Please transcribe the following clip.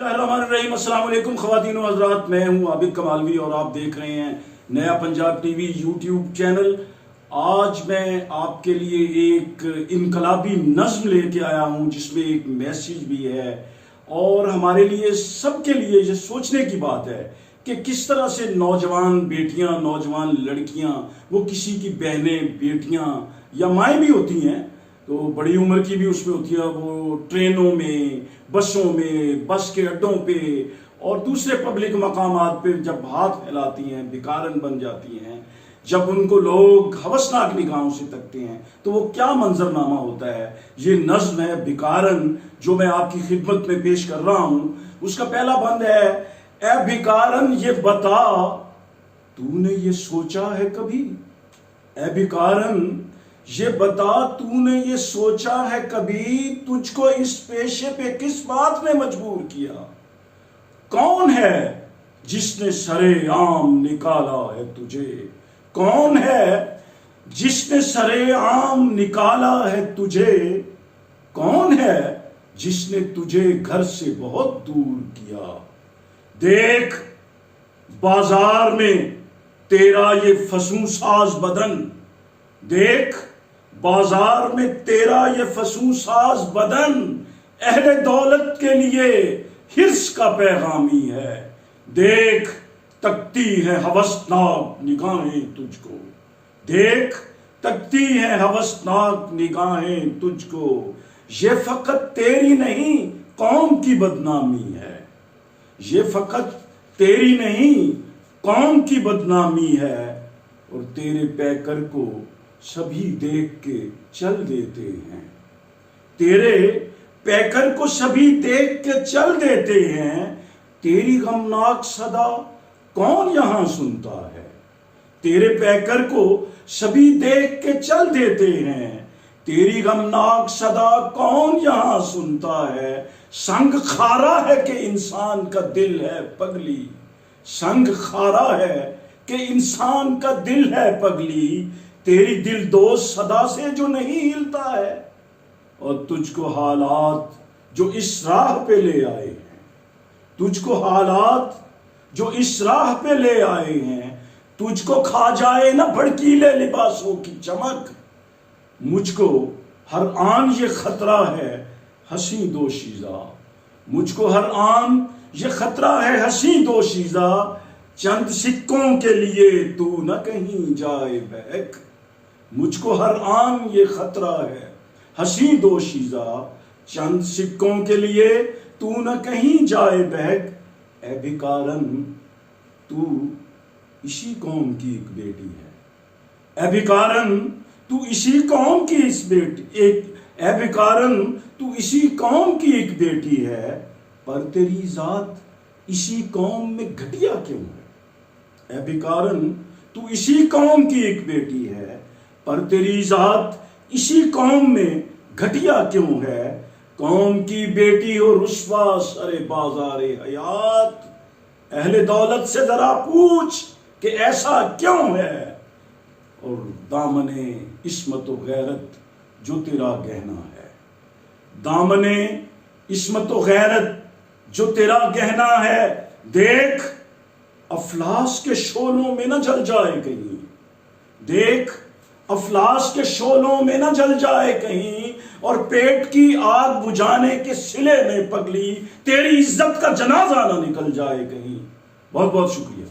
الرحمن الرحیم۔ السلام علیکم خواتین و حضرات، میں ہوں عابد کمالوی اور آپ دیکھ رہے ہیں نیا Punjab T V YouTube channel. آج میں آپ کے لیے ایک انقلابی نظم لے کے آیا ہوں جس میں ایک میسیج بھی ہے اور ہمارے لیے سب کے لیے یہ سوچنے کی بات ہے کہ کس طرح سے نوجوان بیٹیاں، نوجوان لڑکیاں، وہ کسی کی بہنیں، بیٹیاں یا مائیں بھی ہوتی ہیں تو بڑی عمر کی بھی اس میں ہوتی ہے، وہ ٹرینوں میں، بسوں میں، بس کے اڈوں پہ اور دوسرے پبلک مقامات پہ جب ہاتھ پھیلاتی ہیں، بیکارن بن جاتی ہیں، جب ان کو لوگ ہوسناک نگاہوں سے تکتے ہیں تو وہ کیا منظرنامہ ہوتا ہے۔ یہ نظم ہے بیکارن جو میں آپ کی خدمت میں پیش کر رہا ہوں۔ اس کا پہلا بند ہے: اے بیکارن یہ بتا تو نے یہ سوچا ہے کبھی، اے بیکارن یہ بتا تو نے یہ سوچا ہے کبھی، تجھ کو اس پیشے پہ کس بات نے مجبور کیا؟ کون ہے جس نے سرے عام نکالا ہے تجھے؟ کون ہے جس نے سرے عام نکالا ہے تجھے؟ کون ہے جس نے تجھے گھر سے بہت دور کیا؟ دیکھ بازار میں تیرا یہ فسوں ساز بدن، دیکھ بازار میں تیرا یہ فسوں ساز بدن، اہل دولت کے لیے حرص کا پیغامی ہے۔ دیکھ تکتی ہے ہوسناک نگاہیں تجھ کو، دیکھ تکتی ہے ہوسناک نگاہیں تجھ کو، یہ فقط تیری نہیں قوم کی بدنامی ہے، یہ فقط تیری نہیں قوم کی بدنامی ہے، اور تیرے پیکر کو سبھی دیکھ کے چل دیتے ہیں، تیرے پیکر کو سبھی دیکھ کے چل دیتے ہیں، تیری غمناک صدا کون یہاں سنتا ہے؟ تیرے پیکر کو سبھی دیکھ کے چل دیتے ہیں، تیری غمناک صدا کون یہاں سنتا ہے؟ سنگ خارا ہے کہ انسان کا دل ہے پگلی، سنگ خارا ہے کہ انسان کا دل ہے پگلی، تیری دل دوست صدا سے جو نہیں ہلتا ہے، اور تجھ کو حالات جو اس راہ پہ لے آئے ہیں، تجھ کو حالات جو اس راہ پہ لے آئے ہیں، تجھ کو کھا جائے نہ بھڑکیلے لباسوں کی چمک، مجھ کو ہر آن یہ خطرہ ہے حسین دوشیزہ، مجھ کو ہر آن یہ خطرہ ہے حسین دوشیزہ، چند سکوں کے لیے تو نہ کہیں جائے بہک، مجھ کو ہر آن یہ خطرہ ہے حسین دوشیزہ، چند سکوں کے لیے تو نہ کہیں جائے بہک، اے بیکارن تو اسی قوم کی ایک بیٹی ہے، اے بیکارن تو اسی قوم کی اے بیکارن تو اسی قوم کی ایک بیٹی ہے، پر تیری ذات اسی قوم میں گھٹیا کیوں ہے؟ اے بیکارن تو اسی قوم کی ایک بیٹی ہے، پر تیری ذات اسی قوم میں گھٹیا کیوں ہے؟ قوم کی بیٹی ہو رسوا سر بازار حیات، اہل دولت سے ذرا پوچھ کہ ایسا کیوں ہے؟ اور دامن عصمت و غیرت جو تیرا گہنا ہے، دامن عصمت و غیرت جو تیرا گہنا ہے، دیکھ افلاس کے شعلوں میں نہ جل جائے کہیں، دیکھ افلاس کے شعلوں میں نہ جل جائے کہیں، اور پیٹ کی آگ بجھانے کے صلے میں پگلی تیری عزت کا جنازہ نہ نکل جائے کہیں۔ بہت بہت شکریہ۔